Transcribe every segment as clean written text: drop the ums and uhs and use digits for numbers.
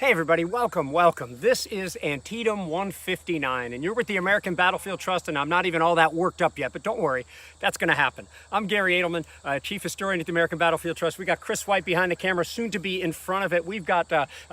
Hey everybody, welcome. This is Antietam 159 and you're with the American Battlefield Trust, and I'm not even all that worked up yet, but don't worry, that's going to happen. I'm Garry Adelman, Chief Historian at the American Battlefield Trust. We got Kris White behind the camera, soon to be in front of it. We've got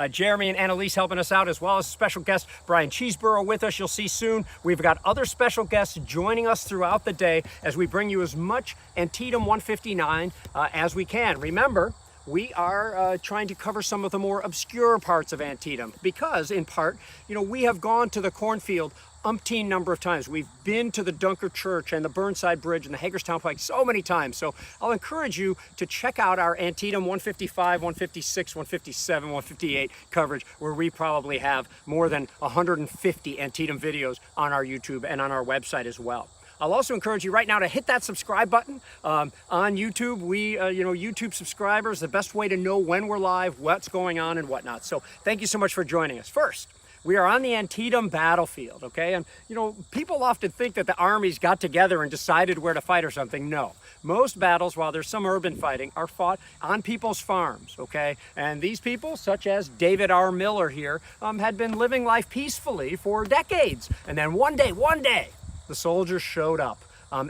Jeremy and Annalise helping us out, as well as special guest Bryan Cheeseboro with us, you'll see soon. We've got other special guests joining us throughout the day as we bring you as much Antietam 159 as we can. Remember, we are trying to cover some of the more obscure parts of Antietam because, in part, we have gone to the Cornfield umpteen number of times. We've been to the Dunker Church and the Burnside Bridge and the Hagerstown Pike so many times. So I'll encourage you to check out our Antietam 155, 156, 157, 158 coverage, where we probably have more than 150 Antietam videos on our YouTube and on our website as well. I'll also encourage you right now to hit that subscribe button on YouTube. YouTube subscribers, the best way to know when we're live, what's going on and whatnot. So thank you so much for joining us. First, we are on the Antietam battlefield, okay? And, people often think that the armies got together and decided where to fight or something. No. Most battles, while there's some urban fighting, are fought on people's farms, okay? And these people, such as David R. Miller here, had been living life peacefully for decades. And then one day, the soldiers showed up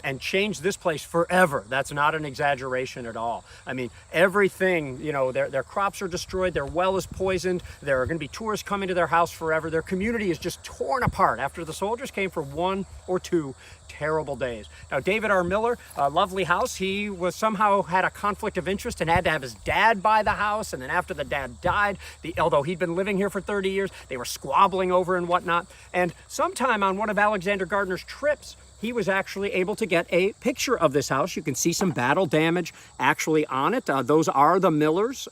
and changed this place forever. That's not an exaggeration at all. I mean, everything, their crops are destroyed, their well is poisoned, there are going to be tourists coming to their house forever. Their community is just torn apart after the soldiers came for 1 or 2 terrible days. Now, David R. Miller, a lovely house, he was somehow had a conflict of interest and had to have his dad buy the house. And then after the dad died, although he'd been living here for 30 years, they were squabbling over and whatnot. And sometime on one of Alexander Gardner's trips, he was actually able to get a picture of this house. You can see some battle damage actually on it. Those are the Millers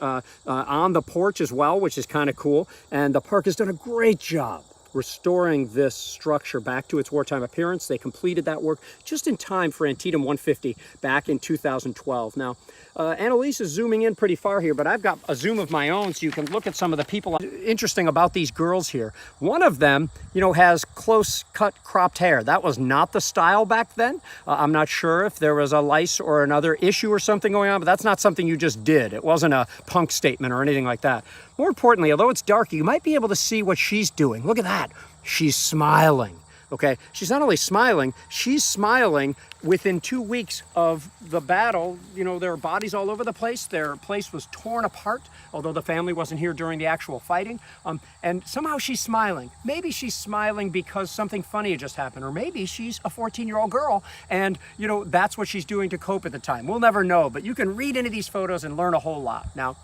on the porch as well, which is kind of cool. And the park has done a great job restoring this structure back to its wartime appearance. They completed that work just in time for Antietam 150 back in 2012. Now, Annalise is zooming in pretty far here, but I've got a zoom of my own so you can look at some of the people. Interesting about these girls here. One of them, has close-cut cropped hair. That was not the style back then. I'm not sure if there was a lice or another issue or something going on, but that's not something you just did. It wasn't a punk statement or anything like that. More importantly, although it's dark, you might be able to see what she's doing. Look at that. She's smiling. Okay, she's not only smiling, she's smiling within 2 weeks of the battle. There are bodies all over the place. Their place was torn apart, although the family wasn't here during the actual fighting. And somehow she's smiling. Maybe she's smiling because something funny had just happened, or maybe she's a 14-year-old girl and, that's what she's doing to cope at the time. We'll never know, but you can read into these photos and learn a whole lot. Now,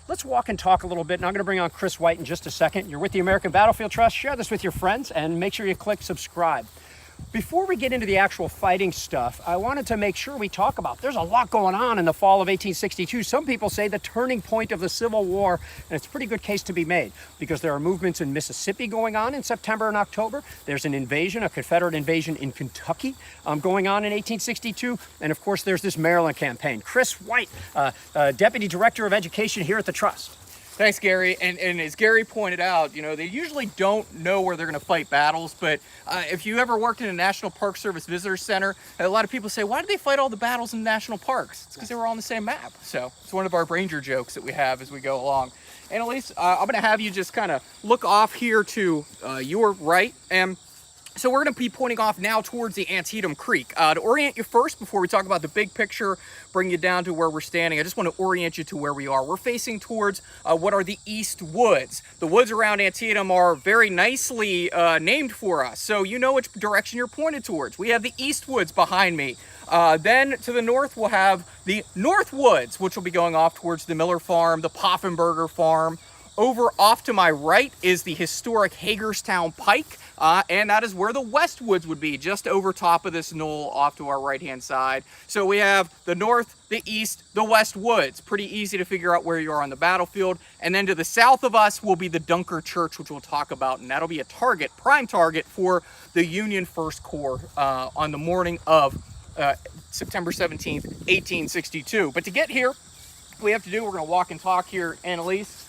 let's walk and talk a little bit, and I'm going to bring on Kris White in just a second. You're with the American Battlefield Trust. Share this with your friends, and make sure you click subscribe. Before we get into the actual fighting stuff, I wanted to make sure we talk about, there's a lot going on in the fall of 1862. Some people say the turning point of the Civil War, and it's a pretty good case to be made because there are movements in Mississippi going on in September and October. There's an invasion, a Confederate invasion in Kentucky going on in 1862. And of course, there's this Maryland campaign. Kris White, Deputy Director of Education here at the Trust. Thanks, Garry. And as Garry pointed out, they usually don't know where they're going to fight battles. But if you ever worked in a National Park Service Visitor Center, a lot of people say, why did they fight all the battles in national parks? It's because they were all on the same map. So it's one of our ranger jokes that we have as we go along. Annalise, I'm going to have you just kind of look off here to your right. And so we're going to be pointing off now towards the Antietam Creek. To orient you first, before we talk about the big picture, bring you down to where we're standing, I just want to orient you to where we are. We're facing towards what are the East Woods. The woods around Antietam are very nicely named for us, so you know which direction you're pointed towards. We have the East Woods behind me. Then to the north, we'll have the North Woods, which will be going off towards the Miller Farm, the Poffenberger Farm. Over off to my right is the historic Hagerstown Pike, and that is where the West Woods would be, just over top of this knoll off to our right-hand side. So we have the north, the east, the West Woods. Pretty easy to figure out where you are on the battlefield. And then to the south of us will be the Dunker Church, which we'll talk about, and that'll be a prime target for the Union First Corps on the morning of September 17th, 1862. But to get here, what we have to do, we're going to walk and talk here, Annalise.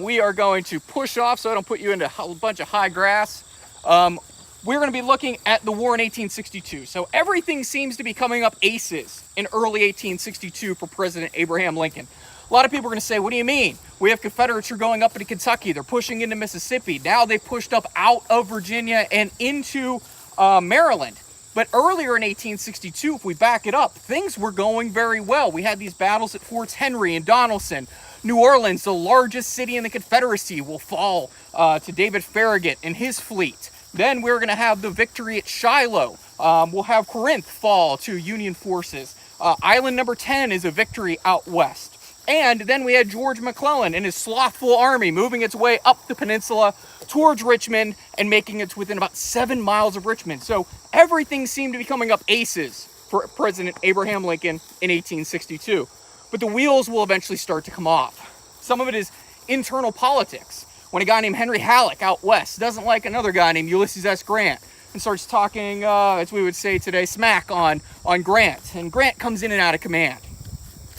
We are going to push off so I don't put you into a bunch of high grass. We're going to be looking at the war in 1862. So everything seems to be coming up aces in early 1862 for President Abraham Lincoln. A lot of people are going to say, what do you mean? We have Confederates who are going up into Kentucky. They're pushing into Mississippi. Now they pushed up out of Virginia and into Maryland. But earlier in 1862, if we back it up, things were going very well. We had these battles at Forts Henry and Donelson. New Orleans, the largest city in the Confederacy, will fall to David Farragut and his fleet. Then we're going to have the victory at Shiloh. We'll have Corinth fall to Union forces. Island number 10 is a victory out west. And then we had George McClellan and his slothful army moving its way up the peninsula towards Richmond and making it within about 7 miles of Richmond. So everything seemed to be coming up aces for President Abraham Lincoln in 1862. But the wheels will eventually start to come off. Some of it is internal politics. When a guy named Henry Halleck out west doesn't like another guy named Ulysses S. Grant and starts talking, as we would say today, smack on Grant. And Grant comes in and out of command.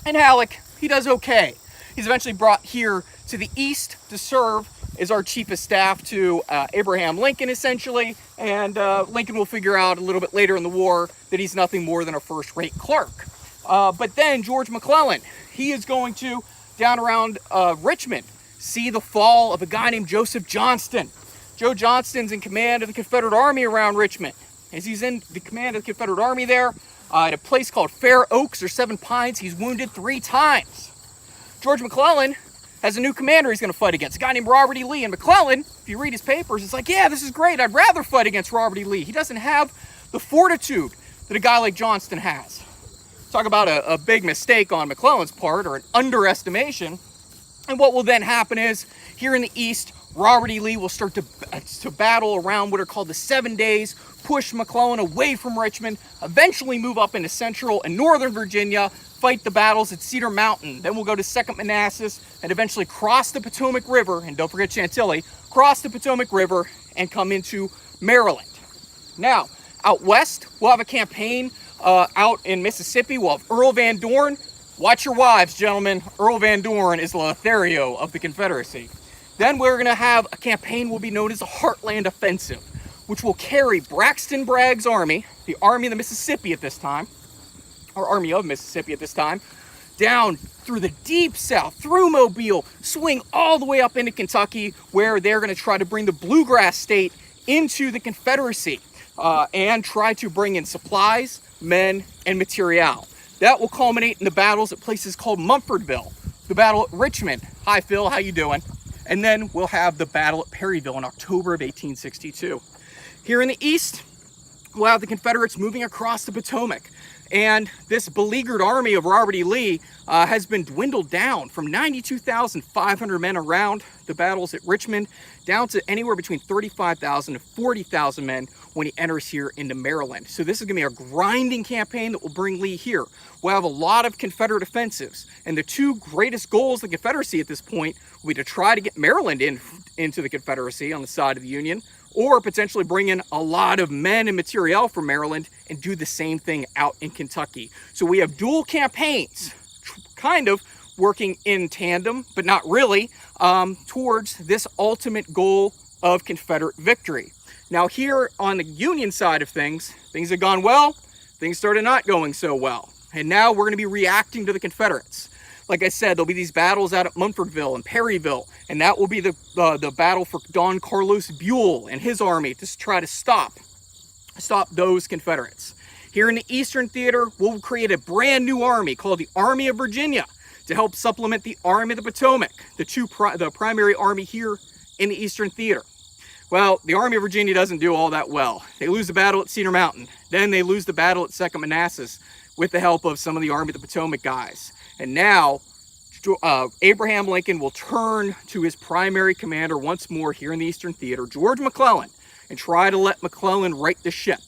And Halleck, he does okay. He's eventually brought here to the east to serve as our chief of staff to Abraham Lincoln, essentially. And Lincoln will figure out a little bit later in the war that he's nothing more than a first-rate clerk. But then George McClellan, he is going to, down around Richmond, see the fall of a guy named Joseph Johnston. Joe Johnston's in command of the Confederate Army around Richmond. As he's in the command of the Confederate Army there, at a place called Fair Oaks or Seven Pines, he's wounded 3 times. George McClellan has a new commander he's going to fight against, a guy named Robert E. Lee. And McClellan, if you read his papers, it's like, yeah, this is great. I'd rather fight against Robert E. Lee. He doesn't have the fortitude that a guy like Johnston has. Talk about a big mistake on McClellan's part, or an underestimation. And what will then happen is, here in the east, Robert E. Lee will start to battle around what are called the 7 days, push McClellan away from Richmond, eventually move up into central and northern Virginia, fight the battles at Cedar Mountain. Then we'll go to Second Manassas and eventually cross the Potomac River, and don't forget Chantilly, cross the Potomac River and come into Maryland. Now, out west, we'll have a campaign out in Mississippi. We'll have Earl Van Dorn. Watch your wives, gentlemen. Earl Van Dorn is the Lothario of the Confederacy. Then we're going to have a campaign will be known as the Heartland Offensive, which will carry Braxton Bragg's army, the Army of the Mississippi at this time, or Army of Mississippi at this time, down through the deep south, through Mobile, swing all the way up into Kentucky, where they're going to try to bring the Bluegrass State into the Confederacy and try to bring in supplies, men, and material. That will culminate in the battles at places called Mumfordville, the battle at Richmond. Hi, Phil, how you doing? And then we'll have the battle at Perryville in October of 1862. Here in the east, we'll have the Confederates moving across the Potomac. And this beleaguered army of Robert E. Lee has been dwindled down from 92,500 men around the battles at Richmond down to anywhere between 35,000 to 40,000 men when he enters here into Maryland. So this is going to be a grinding campaign that will bring Lee here. We'll have a lot of Confederate offensives. And the 2 greatest goals of the Confederacy at this point will be to try to get Maryland into the Confederacy on the side of the Union, or potentially bring in a lot of men and materiel from Maryland and do the same thing out in Kentucky. So we have dual campaigns, kind of working in tandem, but not really, towards this ultimate goal of Confederate victory. Now here on the Union side of things have gone well, things started not going so well. And now we're going to be reacting to the Confederates. Like I said, there'll be these battles out at Mumfordville and Perryville, and that will be the battle for Don Carlos Buell and his army to try to stop those Confederates. Here in the Eastern Theater, we'll create a brand new army called the Army of Virginia to help supplement the Army of the Potomac, the primary army here in the Eastern Theater. Well, the Army of Virginia doesn't do all that well. They lose the battle at Cedar Mountain. Then they lose the battle at Second Manassas with the help of some of the Army of the Potomac guys. And now, Abraham Lincoln will turn to his primary commander once more here in the Eastern Theater, George McClellan, and try to let McClellan right the ship.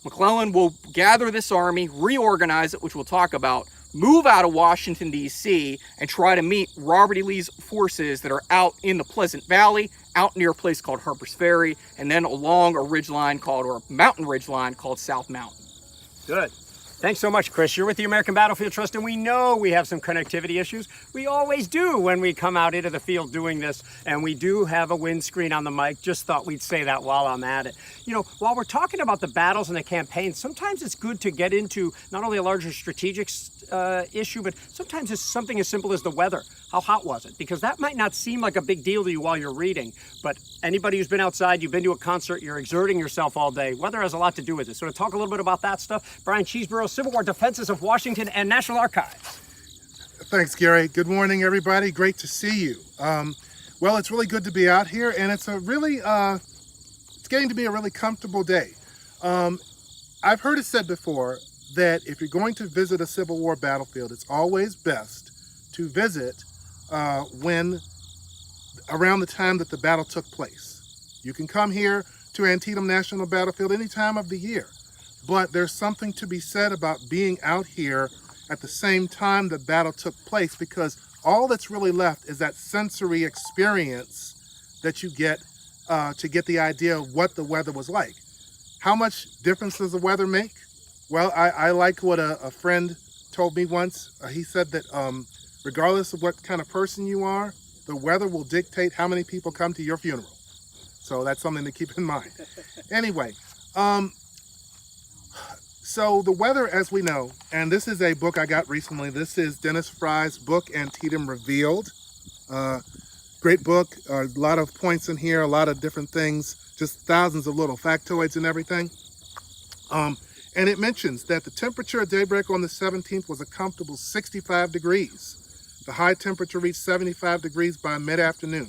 McClellan will gather this army, reorganize it, which we'll talk about, move out of Washington, D.C., and try to meet Robert E. Lee's forces that are out in the Pleasant Valley, out near a place called Harper's Ferry, and then along a ridgeline called, or a mountain ridgeline called South Mountain. Good. Thanks so much, Kris. You're with the American Battlefield Trust, and we know we have some connectivity issues. We always do when we come out into the field doing this, and we do have a windscreen on the mic. Just thought we'd say that while I'm at it. You know, while we're talking about the battles and the campaigns, sometimes it's good to get into not only a larger strategic issue, but sometimes it's something as simple as the weather. How hot was it? Because that might not seem like a big deal to you while you're reading, but anybody who's been outside, you've been to a concert, you're exerting yourself all day, weather has a lot to do with it. So to talk a little bit about that stuff, Bryan, Cheeseboro, Civil War Defenses of Washington and National Archives. Thanks, Gary. Good morning, everybody. Great to see you. Well, it's really good to be out here, and it's it's getting to be a really comfortable day. I've heard it said before that if you're going to visit a Civil War battlefield, it's always best to visit when around the time that the battle took place. You can come here to Antietam National Battlefield any time of the year, but there's something to be said about being out here at the same time the battle took place, because all that's really left is that sensory experience that you get to get the idea of what the weather was like. How much difference does the weather make? Well, I like what a friend told me once. He said that regardless of what kind of person you are, the weather will dictate how many people come to your funeral. So that's something to keep in mind. Anyway, so the weather, as we know, and this is a book I got recently. This is Dennis Fry's book, Antietam Revealed. Great book, a lot of points in here, a lot of different things, just thousands of little factoids and everything. And it mentions that the temperature at daybreak on the 17th was a comfortable 65 degrees. The high temperature reached 75 degrees by mid-afternoon.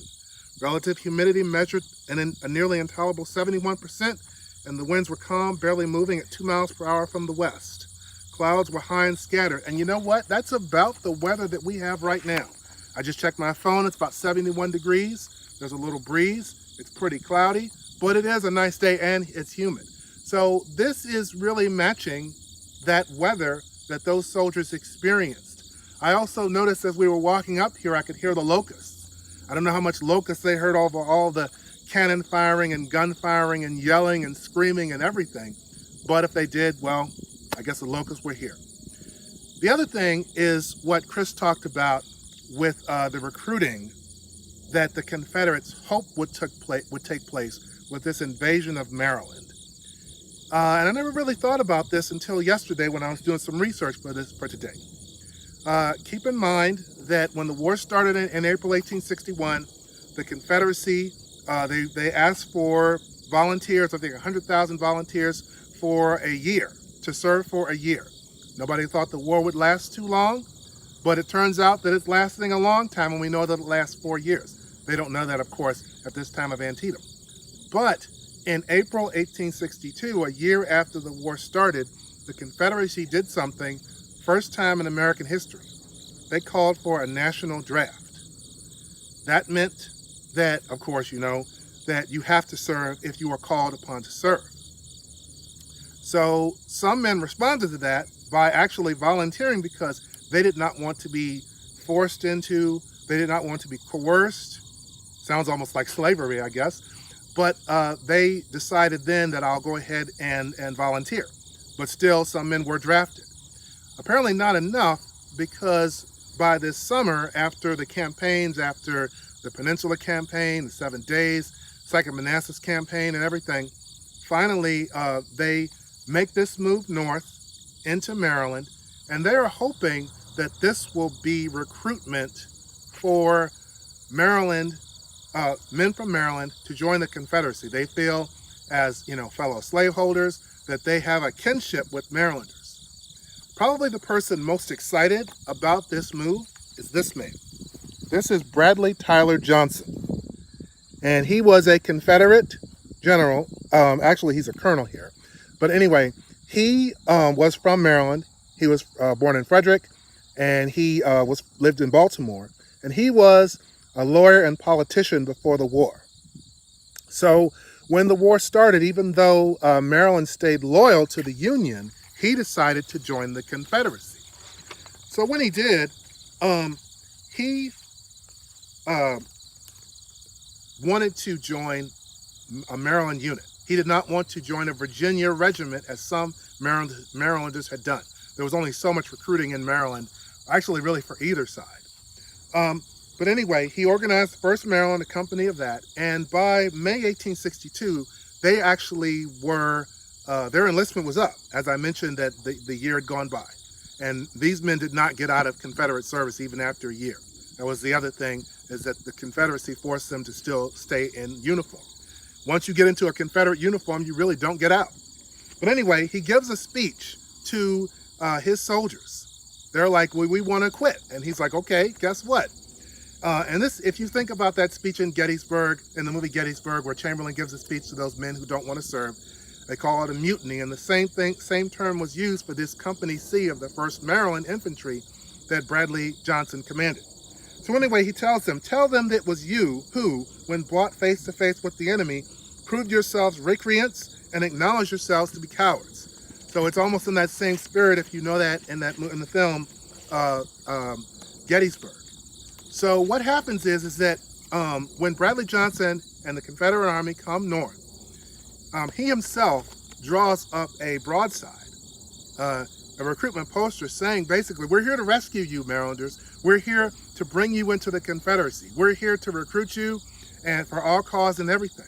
Relative humidity measured a nearly intolerable 71%, and the winds were calm, barely moving at 2 miles per hour from the west. Clouds were high and scattered. And you know what? That's about the weather that we have right now. I just checked my phone. It's about 71 degrees. There's a little breeze. It's pretty cloudy, but it is a nice day and it's humid. So this is really matching that weather that those soldiers experienced. I also noticed as we were walking up here, I could hear the locusts. I don't know how much locusts they heard over all the cannon firing and gun firing and yelling and screaming and everything. But if they did, well, I guess the locusts were here. The other thing is what Kris talked about with the recruiting that the Confederates hoped would take place with this invasion of Maryland. And I never really thought about this until yesterday when I was doing some research for today. Keep in mind that when the war started in April 1861, the Confederacy, they asked for volunteers, I think 100,000 volunteers for a year, to serve for a year. Nobody thought the war would last too long, but it turns out that it's lasting a long time, and we know that it lasts 4 years. They don't know that, of course, at this time of Antietam. But in April 1862, a year after the war started, the Confederacy did something, first time in American history. They called for a national draft. That meant that, of course, you know, that you have to serve if you are called upon to serve. So some men responded to that by actually volunteering because they did not want to be forced into, they did not want to be coerced. Sounds almost like slavery, I guess. But they decided then that I'll go ahead and volunteer. But still, some men were drafted. Apparently not enough, because by this summer, after the campaigns, after the Peninsula Campaign, the 7 Days, Second Manassas Campaign and everything, finally they make this move north into Maryland, and they are hoping that this will be recruitment for Maryland, men from Maryland to join the Confederacy. They feel, as you know, fellow slaveholders, that they have a kinship with Marylanders. Probably the person most excited about this move is this man. This is Bradley Tyler Johnson. And he was a Confederate general. Actually, he's a colonel here. But anyway, he was from Maryland. He was born in Frederick, and he lived in Baltimore. And he was a lawyer and politician before the war. So when the war started, even though Maryland stayed loyal to the Union, he decided to join the Confederacy. So when he did, he wanted to join a Maryland unit. He did not want to join a Virginia regiment as some Marylanders had done. there was only so much recruiting in Maryland, actually really for either side. But anyway, he organized the 1st Maryland, a company of that, and by May 1862, they actually were, their enlistment was up. As I mentioned, that the year had gone by. And these men did not get out of Confederate service even after a year. That was the other thing, is that the Confederacy forced them to still stay in uniform. Once you get into a Confederate uniform, you really don't get out. But anyway, he gives a speech to his soldiers. They're like, well, we want to quit. And he's like, okay, guess what? And this, if you think about that speech in Gettysburg, in the movie Gettysburg, where Chamberlain gives a speech to those men who don't want to serve, they call it a mutiny. And the same term was used for this Company C of the 1st Maryland Infantry that Bradley Johnson commanded. So anyway, he tells them, tell them that it was you who, when brought face to face with the enemy, proved yourselves recreants and acknowledged yourselves to be cowards. So it's almost in that same spirit, if you know that in the film Gettysburg. So what happens is that when Bradley Johnson and the Confederate Army come north, he himself draws up a broadside, a recruitment poster saying, basically, we're here to rescue you, Marylanders. We're here to bring you into the Confederacy. We're here to recruit you and for our cause and everything.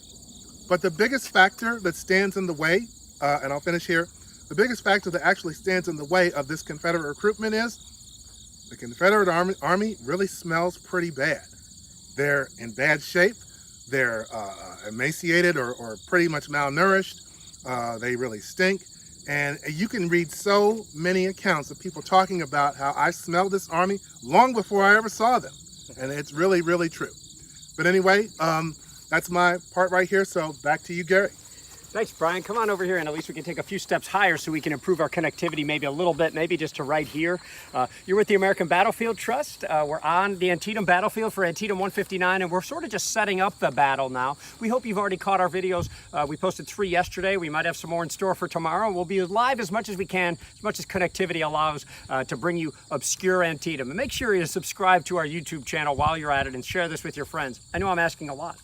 But the biggest factor that stands in the way, and I'll finish here, the biggest factor that actually stands in the way of this Confederate recruitment is the Confederate Army really smells pretty bad. They're in bad shape. They're emaciated or pretty much malnourished. They really stink. And you can read so many accounts of people talking about how I smelled this army long before I ever saw them. And it's really, really true. But anyway, that's my part right here. So back to you, Garry. Thanks, Bryan. Come on over here, and at least we can take a few steps higher so we can improve our connectivity maybe a little bit, maybe just to right here. You're with the American Battlefield Trust. We're on the Antietam battlefield for Antietam 159, and we're sort of just setting up the battle now. We hope you've already caught our videos. We posted 3 yesterday. We might have some more in store for tomorrow. We'll be live as much as we can, as much as connectivity allows, to bring you obscure Antietam. And make sure you subscribe to our YouTube channel while you're at it and share this with your friends. I know I'm asking a lot.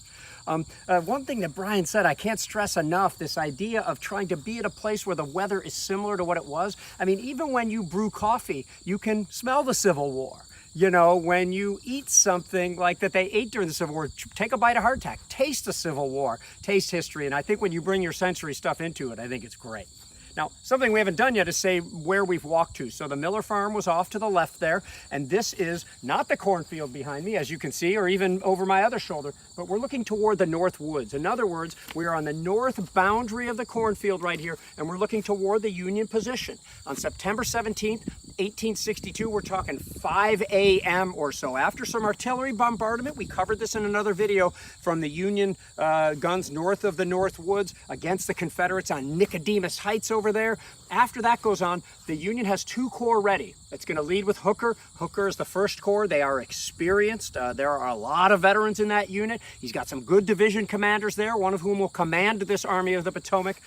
One thing that Bryan said, I can't stress enough, this idea of trying to be at a place where the weather is similar to what it was. I mean, even when you brew coffee, you can smell the Civil War. You know, when you eat something like that they ate during the Civil War, take a bite of hardtack, taste the Civil War, taste history. And I think when you bring your sensory stuff into it, I think it's great. Now, something we haven't done yet is say where we've walked to. So the Miller farm was off to the left there, and this is not the cornfield behind me, as you can see, or even over my other shoulder, but we're looking toward the north woods. In other words, we are on the north boundary of the cornfield right here, and we're looking toward the Union position. On September 17th, 1862, we're talking 5 a.m. or so. After some artillery bombardment, we covered this in another video, from the Union guns north of the North Woods against the Confederates on Nicodemus Heights over there. After that goes on, the Union has 2 corps ready. It's going to lead with Hooker. Hooker is the 1st Corps. They are experienced. There are a lot of veterans in that unit. He's got some good division commanders there, one of whom will command this Army of the Potomac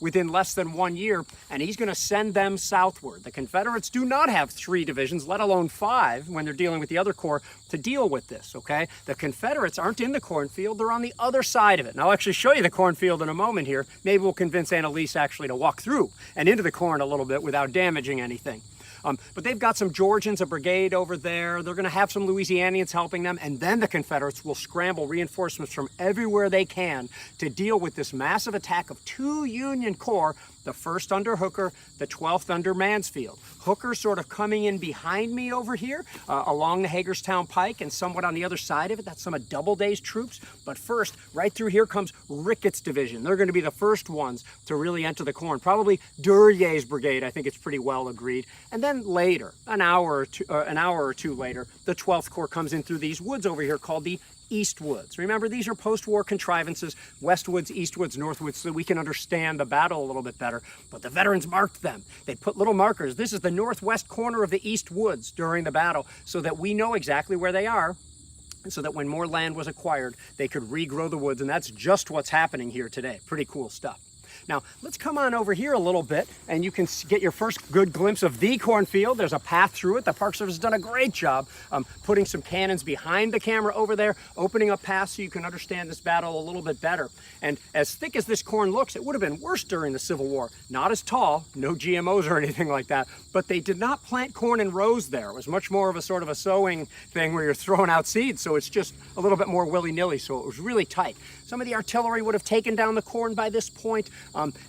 within less than 1 year, and he's going to send them southward. The Confederates do not have 3 divisions, let alone 5, when they're dealing with the other corps to deal with this, okay? The Confederates aren't in the cornfield. They're on the other side of it. And I'll actually show you the cornfield in a moment here. Maybe we'll convince Annalise actually to walk through and into the corn a little bit without damaging anything. But they've got some Georgians, a brigade over there. They're going to have some Louisianians helping them. And then the Confederates will scramble reinforcements from everywhere they can to deal with this massive attack of 2 Union corps, the 1st under Hooker, the 12th under Mansfield. Hooker sort of coming in behind me over here along the Hagerstown Pike and somewhat on the other side of it. That's some of Doubleday's troops. But first, right through here comes Ricketts' division. They're going to be the first ones to really enter the corn. Probably Duryer's brigade. I think it's pretty well agreed. And then later, an hour or two later, the 12th Corps comes in through these woods over here called the East Woods. Remember, these are post-war contrivances, West Woods, East Woods, North Woods, so we can understand the battle a little bit better. But the veterans marked them. They put little markers. This is the northwest corner of the East Woods during the battle, so that we know exactly where they are, and so that when more land was acquired, they could regrow the woods, and that's just what's happening here today. Pretty cool stuff. Now, let's come on over here a little bit, and you can get your first good glimpse of the cornfield. There's a path through it. The Park Service has done a great job putting some cannons behind the camera over there, opening up paths so you can understand this battle a little bit better. And as thick as this corn looks, it would have been worse during the Civil War. Not as tall, no GMOs or anything like that, but they did not plant corn in rows there. It was much more of a sort of a sowing thing where you're throwing out seeds, so it's just a little bit more willy-nilly, so it was really tight. Some of the artillery would have taken down the corn by this point,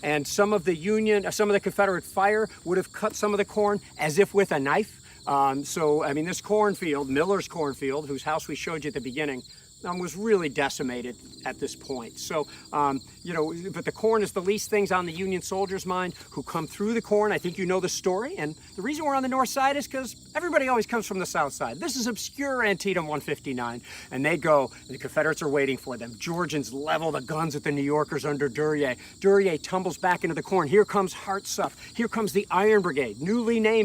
and some of the Confederate fire would have cut some of the corn as if with a knife. So, I mean, this cornfield, Miller's cornfield, whose house we showed you at the beginning, was really decimated at this point. So, you know, but the corn is the least things on the Union soldiers' mind who come through the corn. I think you know the story. And the reason we're on the north side is because everybody always comes from the south side. This is obscure Antietam 159. And they go, and the Confederates are waiting for them. Georgians level the guns at the New Yorkers under Duryea. Duryea tumbles back into the corn. Here comes Hartsuff. Here comes the Iron Brigade, newly named